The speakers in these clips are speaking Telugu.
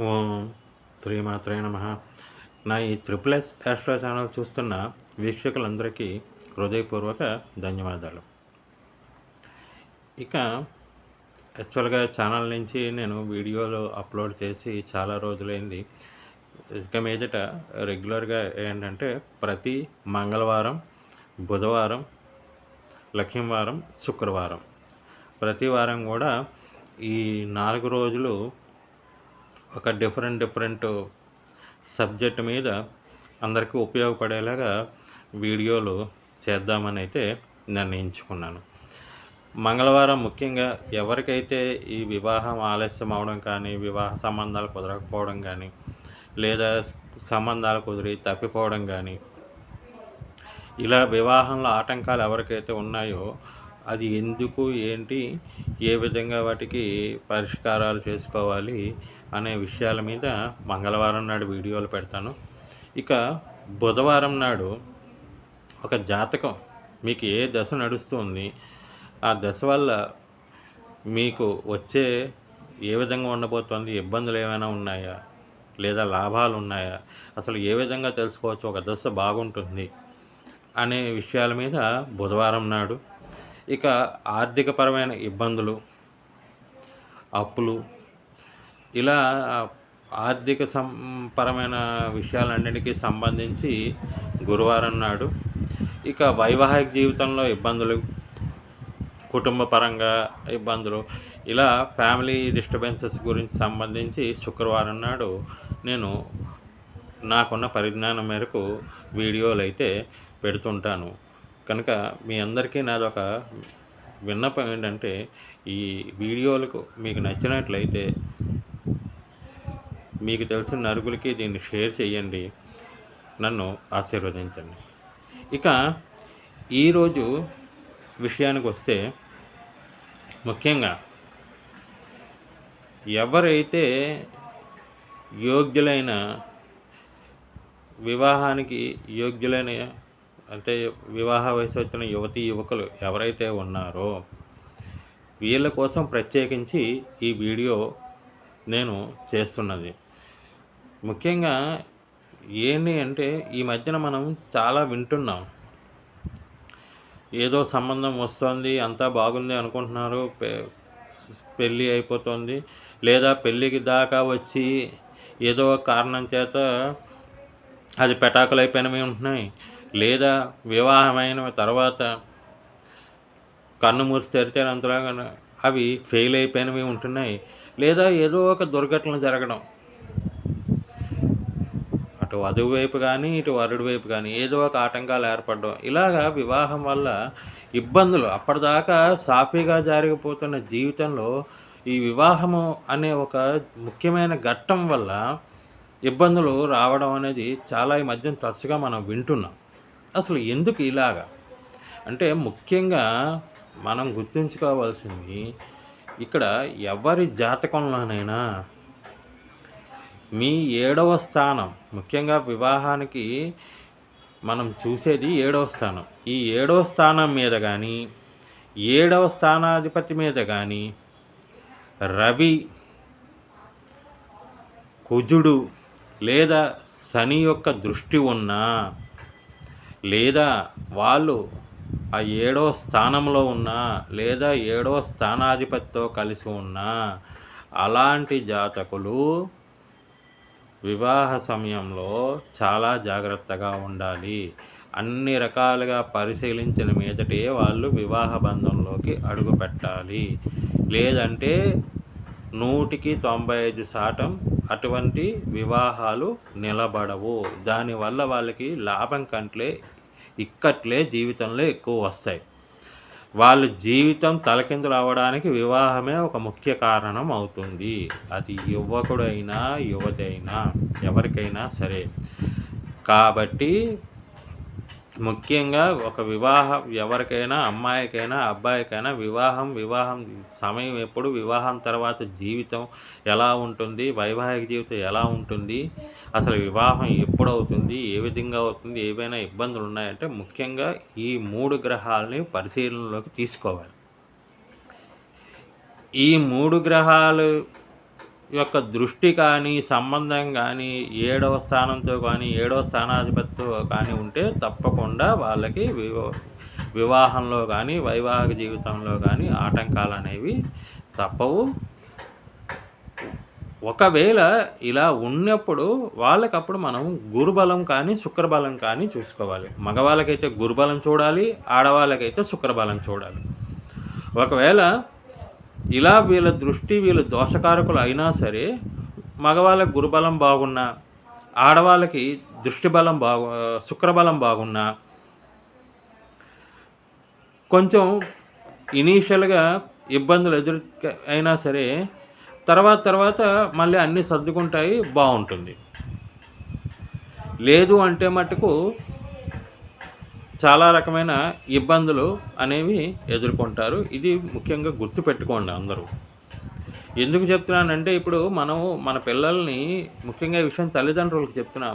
ఓం శ్రీమాత్రే నమః. నా ఈ త్రిపుల్ ఎస్ ఆస్ట్రో ఛానల్ చూస్తున్న వీక్షకులందరికీ హృదయపూర్వక ధన్యవాదాలు. ఇక యాక్చువల్గా ఛానల్ నుంచి నేను వీడియోలు అప్లోడ్ చేసి చాలా రోజులైంది. ఇక మీదట రెగ్యులర్గా ఏంటంటే ప్రతి మంగళవారం, బుధవారం, లక్ష్మీవారం, శుక్రవారం ప్రతి వారం కూడా ఈ 4 రోజులు ఒక డిఫరెంట్ సబ్జెక్ట్ మీద అందరికీ ఉపయోగపడేలాగా వీడియోలు చేద్దామని అయితే నిర్ణయించుకున్నాను. మంగళవారం ముఖ్యంగా ఎవరికైతే ఈ వివాహం ఆలస్యం అవడం కానీ, వివాహ సంబంధాలు కుదరకపోవడం కానీ, లేదా సంబంధాలు కుదిరి తప్పిపోవడం కానీ, ఇలా వివాహంలో ఆటంకాలు ఎవరికైతే ఉన్నాయో అది ఎందుకు, ఏంటి, ఏ విధంగా వాటికి పరిష్కారాలు చేసుకోవాలి అనే విషయాల మీద మంగళవారం నాడు వీడియోలు పెడతాను. ఇక బుధవారం నాడు ఒక జాతకం మీకు ఏ దశ నడుస్తుంది, ఆ దశ వల్ల మీకు వచ్చే ఏ విధంగా ఉండబోతోంది, ఇబ్బందులు ఏమైనా ఉన్నాయా, లేదా లాభాలు ఉన్నాయా, అసలు ఏ విధంగా తెలుసుకోవచ్చు ఒక దశ బాగుంటుంది అనే విషయాల మీద బుధవారం నాడు. ఇక ఆర్థికపరమైన ఇబ్బందులు, అప్పులు, ఇలా ఆర్థిక పరమైన విషయాలన్నిటికీ సంబంధించి గురువారం నాడు. ఇక వైవాహిక జీవితంలో ఇబ్బందులు, కుటుంబ పరంగా ఇబ్బందులు, ఇలా ఫ్యామిలీ డిస్టర్బెన్సెస్ గురించి సంబంధించి శుక్రవారం నాడు నేను నాకున్న పరిజ్ఞానం మేరకు వీడియోలు అయితే పెడుతుంటాను. కనుక మీ అందరికీ నాదొక విన్నపం ఏంటంటే, ఈ వీడియోలకు మీకు నచ్చినట్లయితే మీకు తెలిసిన నలుగురికి దీన్ని షేర్ చేయండి, నన్ను ఆశీర్వదించండి. ఇక ఈరోజు విషయానికి వస్తే, ముఖ్యంగా ఎవరైతే యోగ్యులైన వివాహానికి యోగ్యులైన అంటే వివాహ వయసు వచ్చిన యువతీ యువకులు ఎవరైతే ఉన్నారో వీళ్ళ కోసం ప్రత్యేకించి ఈ వీడియో నేను చేస్తున్నది. ముఖ్యంగా ఏంటి అంటే, ఈ మధ్యన మనం చాలా వింటున్నాం, ఏదో సంబంధం వస్తుంది, అంతా బాగుంది అనుకుంటున్నారు, పెళ్ళి అయిపోతుంది, లేదా పెళ్ళికి దాకా వచ్చి ఏదో కారణం చేత అది పెటాకులు అయిపోయినవి ఉంటున్నాయి, లేదా వివాహమైన తర్వాత కన్ను మూసి తెరిచేంతలాగా అవి ఫెయిల్ అయిపోయినవి ఉంటున్నాయి, లేదా ఏదో ఒక దుర్ఘటన జరగడం, అటు వధువు వైపు కానీ ఇటు వరుడి వైపు కానీ ఏదో ఒక ఆటంకాలు ఏర్పడడం, ఇలాగా వివాహం వల్ల ఇబ్బందులు, అప్పటిదాకా సాఫీగా జరిగిపోతున్న జీవితంలో ఈ వివాహము అనే ఒక ముఖ్యమైన ఘట్టం వల్ల ఇబ్బందులు రావడం అనేది చాలా ఈ మధ్యన తరచుగా మనం వింటున్నాం. అసలు ఎందుకు ఇలాగా అంటే, ముఖ్యంగా మనం గుర్తుంచుకోవాల్సింది, ఇక్కడ ఎవరి జాతకంలోనైనా మీ 7వ స్థానం, ముఖ్యంగా వివాహానికి మనం చూసేది 7వ స్థానం. ఈ 7వ స్థానం మీద కానీ, 7వ స్థానాధిపతి మీద కానీ రవి, కుజుడు లేదా శని యొక్క దృష్టి ఉన్నా, లేదా వాళ్ళు ఆ 7వ స్థానంలో ఉన్నా, లేదా 7వ స్థానాధిపతితో కలిసి ఉన్నా, అలాంటి జాతకులు వివాహ సమయంలో చాలా జాగ్రత్తగా ఉండాలి. అన్ని రకాలుగా పరిశీలించిన మీదటే వాళ్ళు వివాహ బంధంలోకి అడుగు పెట్టాలి. లేదంటే 100% అటువంటి వివాహాలు నిలబడవు. దానివల్ల వాళ్ళకి లాభం కంటే ఇక్కట్లే జీవితంలో ఎక్కువ వస్తాయి. వాళ్ళ జీవితం తలకిందులు అవ్వడానికి వివాహమే ఒక ముఖ్య కారణం అవుతుంది. అది యువకుడైనా యువతి అయినా ఎవరికైనా సరే. కాబట్టి ముఖ్యంగా ఒక వివాహం ఎవరికైనా, అమ్మాయికైనా అబ్బాయికైనా వివాహం సమయం ఎప్పుడు, వివాహం తర్వాత జీవితం ఎలా ఉంటుంది, వైవాహిక జీవితం ఎలా ఉంటుంది, అసలు వివాహం ఎప్పుడవుతుంది, ఏ విధంగా అవుతుంది, ఏవైనా ఇబ్బందులు ఉన్నాయంటే ముఖ్యంగా ఈ 3 గ్రహాలని పరిశీలనలోకి తీసుకోవాలి. ఈ 3 గ్రహాలు యొక్క దృష్టి కానీ, సంబంధం కానీ, 7వ స్థానంతో కానీ, 7వ స్థానాధిపతితో కానీ ఉంటే తప్పకుండా వాళ్ళకి వివాహంలో కానీ, వైవాహిక జీవితంలో కానీ ఆటంకాలనేవి తప్పవు. ఒకవేళ ఇలా ఉన్నప్పుడు వాళ్ళకప్పుడు మనం గురుబలం కానీ, శుక్రబలం కానీ చూసుకోవాలి. మగవాళ్ళకైతే గురుబలం చూడాలి, ఆడవాళ్ళకైతే శుక్రబలం చూడాలి. ఒకవేళ ఇలా వీళ్ళ దృష్టి వీళ్ళు దోషకారకులు అయినా సరే, మగవాళ్ళకి గురుబలం బాగున్నా, ఆడవాళ్ళకి దృష్టి బలం శుక్రబలం బాగున్నా, కొంచెం ఇనీషియల్గా ఇబ్బందులు అయినా సరే తర్వాత మళ్ళీ అన్నీ సర్దుకుంటాయి, బాగుంటుంది. లేదు అంటే మటుకు చాలా రకమైన ఇబ్బందులు అనేవి ఎదుర్కొంటారు. ఇది ముఖ్యంగా గుర్తుపెట్టుకోండి అందరూ. ఎందుకు చెప్తున్నానంటే ఇప్పుడు మనం మన పిల్లల్ని ముఖ్యంగా ఈ విషయం తల్లిదండ్రులకు చెప్తున్నా.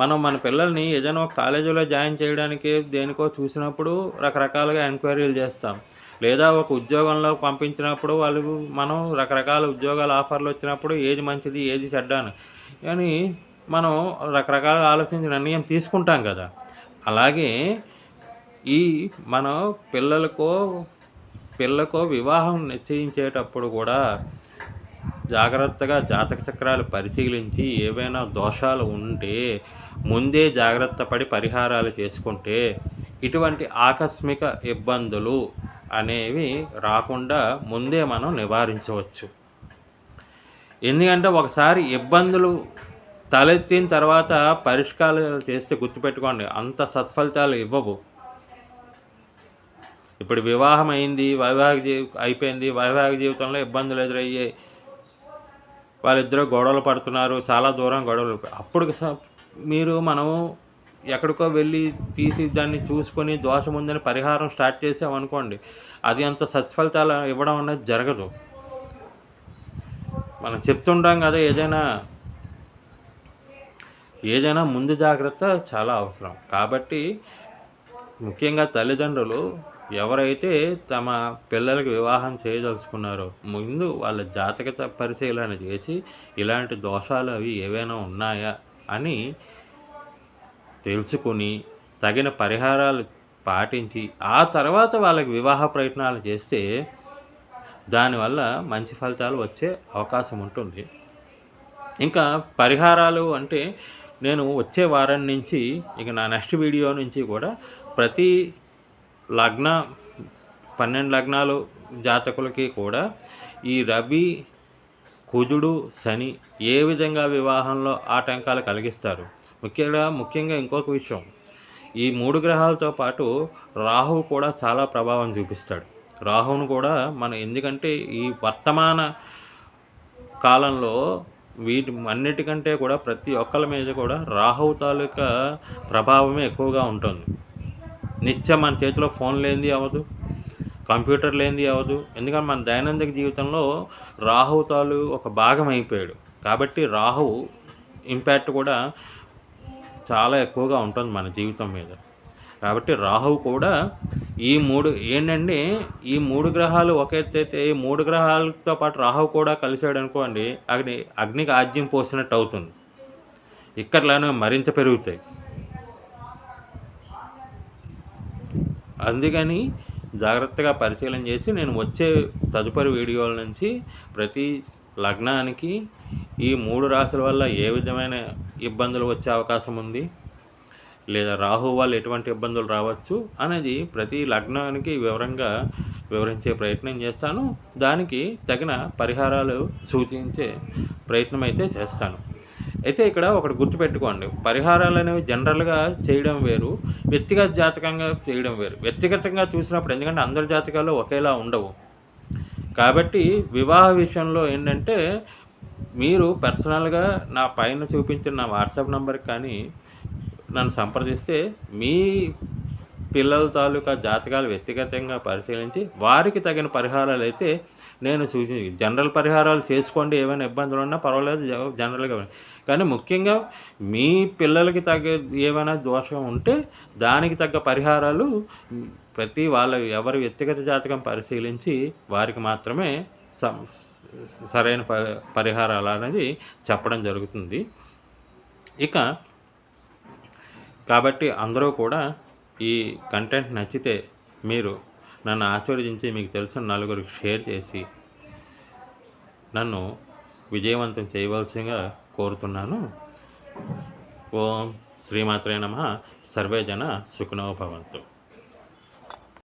మనం మన పిల్లల్ని ఏదైనా ఒక కాలేజీలో జాయిన్ చేయడానికి దేనికో చూసినప్పుడు రకరకాలుగా ఎంక్వైరీలు చేస్తాం. లేదా ఒక ఉద్యోగంలో పంపించినప్పుడు మనం రకరకాల ఉద్యోగాల ఆఫర్లు వచ్చినప్పుడు ఏది మంచిది ఏది చెడ్డ అని కానీ మనం రకరకాలుగా ఆలోచించి నిర్ణయం తీసుకుంటాం కదా. అలాగే మన పిల్లకో వివాహం నిశ్చయించేటప్పుడు కూడా జాగ్రత్తగా జాతక చక్రాలు పరిశీలించి ఏవైనా దోషాలు ఉంటే ముందే జాగ్రత్త పడి పరిహారాలు చేసుకుంటే ఇటువంటి ఆకస్మిక ఇబ్బందులు అనేవి రాకుండా ముందే మనం నివారించవచ్చు. ఎందుకంటే ఒకసారి ఇబ్బందులు తలెత్తిన తర్వాత పరిష్కారాలు చేస్తే గుర్తుపెట్టుకోండి, అంత సత్ఫలితాలు ఇవ్వవు. ఇప్పుడు వివాహం అయింది, అయిపోయింది, వైవాహిక జీవితంలో ఇబ్బందులు ఎదురయ్యాయి, వాళ్ళిద్దరూ గొడవలు పడుతున్నారు, చాలా దూరం గొడవలు. అప్పుడు మనము ఎక్కడికో వెళ్ళి తీసి దాన్ని చూసుకొని దోషం ఉందని పరిహారం స్టార్ట్ చేసామనుకోండి, అది అంత సత్ఫలితాలు ఇవ్వడం అనేది జరగదు. మనం చెప్తుంటాం కదా, ఏదైనా ముందు జాగ్రత్త చాలా అవసరం. కాబట్టి ముఖ్యంగా తల్లిదండ్రులు ఎవరైతే తమ పిల్లలకి వివాహం చేయదలుచుకున్నారో ముందు వాళ్ళ జాతక పరిశీలన చేసి ఇలాంటి దోషాలు అవి ఏవైనా ఉన్నాయా అని తెలుసుకుని తగిన పరిహారాలు పాటించి ఆ తర్వాత వాళ్ళకి వివాహ ప్రయత్నాలు చేస్తే దానివల్ల మంచి ఫలితాలు వచ్చే అవకాశం ఉంటుంది. ఇంకా పరిహారాలు అంటే నేను వచ్చే వారం నుంచి ఇక నా నెక్స్ట్ వీడియో నుంచి కూడా ప్రతి 12 లగ్నాలు జాతకులకి కూడా ఈ రవి, కుజుడు, శని ఏ విధంగా వివాహంలో ఆటంకాలు కలిగిస్తారు. ముఖ్యంగా ఇంకొక విషయం, ఈ 3 గ్రహాలతో పాటు రాహువు కూడా చాలా ప్రభావం చూపిస్తాడు. రాహువును కూడా ఎందుకంటే ఈ వర్తమాన కాలంలో వీటి అన్నిటికంటే కూడా ప్రతి ఒక్కరి మీద కూడా రాహువు తాలూకా ప్రభావమే ఎక్కువగా ఉంటుంది. నిత్యం మన చేతిలో ఫోన్ లేనిది అవ్వదు, కంప్యూటర్ లేనిది అవ్వదు. ఎందుకంటే మన దైనందిక జీవితంలో రాహువు తాలు ఒక భాగం అయిపోయాడు. కాబట్టి రాహువు ఇంపాక్ట్ కూడా చాలా ఎక్కువగా ఉంటుంది మన జీవితం మీద. కాబట్టి రాహువు కూడా ఈ 3 గ్రహాలు ఒక ఎత్తైతే ఈ 3 గ్రహాలతో పాటు రాహువు కూడా కలిశాడు అనుకోండి, అగ్నికి ఆజ్యం పోసినట్టు అవుతుంది. ఇక్కట్లోనే మరింత పెరుగుతాయి. అందుకని జాగ్రత్తగా పరిశీలన చేసి నేను వచ్చే తదుపరి వీడియోల నుంచి ప్రతి లగ్నానికి ఈ 3 రాశుల వల్ల ఏ విధమైన ఇబ్బందులు వచ్చే అవకాశం ఉంది, లేదా రాహువు వల్ల ఎటువంటి ఇబ్బందులు రావచ్చు అనేది ప్రతి లగ్నానికి వివరించే ప్రయత్నం చేస్తాను. దానికి తగిన పరిహారాలు సూచించే ప్రయత్నం అయితే చేస్తాను. అయితే ఇక్కడ ఒకటి గుర్తుపెట్టుకోండి, పరిహారాలు అనేవి జనరల్గా చేయడం వేరు, వ్యక్తిగత జాతకంగా చేయడం వేరు. వ్యక్తిగతంగా చూసినప్పుడు ఎందుకంటే అందరి జాతకాలు ఒకేలా ఉండవు. కాబట్టి వివాహ విషయంలో ఏంటంటే మీరు పర్సనల్గా నా పైన చూపించిన నా వాట్సాప్ నెంబర్కి కానీ నన్ను సంప్రదిస్తే మీ పిల్లల తాలూకా జాతకాలు వ్యక్తిగతంగా పరిశీలించి వారికి తగిన పరిహారాలు అయితే నేను జనరల్ పరిహారాలు చేసుకోండి, ఏమైనా ఇబ్బందులు ఉన్నా పర్వాలేదు జనరల్గా. కానీ ముఖ్యంగా మీ పిల్లలకి ఏమైనా దోషం ఉంటే దానికి తగ్గ పరిహారాలు ఎవరి వ్యక్తిగత జాతకం పరిశీలించి వారికి మాత్రమే సరైన పరిహారాలు అనేది చెప్పడం జరుగుతుంది. ఇక కాబట్టి అందరూ కూడా ఈ కంటెంట్ నచ్చితే మీరు నన్ను ఆశీర్వదించి మీకు తెలిసిన నలుగురికి షేర్ చేసి నన్ను విజయవంతం చేయవలసిందిగా కోరుతున్నాను. ఓం శ్రీమాత్రే నమః. సర్వే జన సుఖినో భవంతు.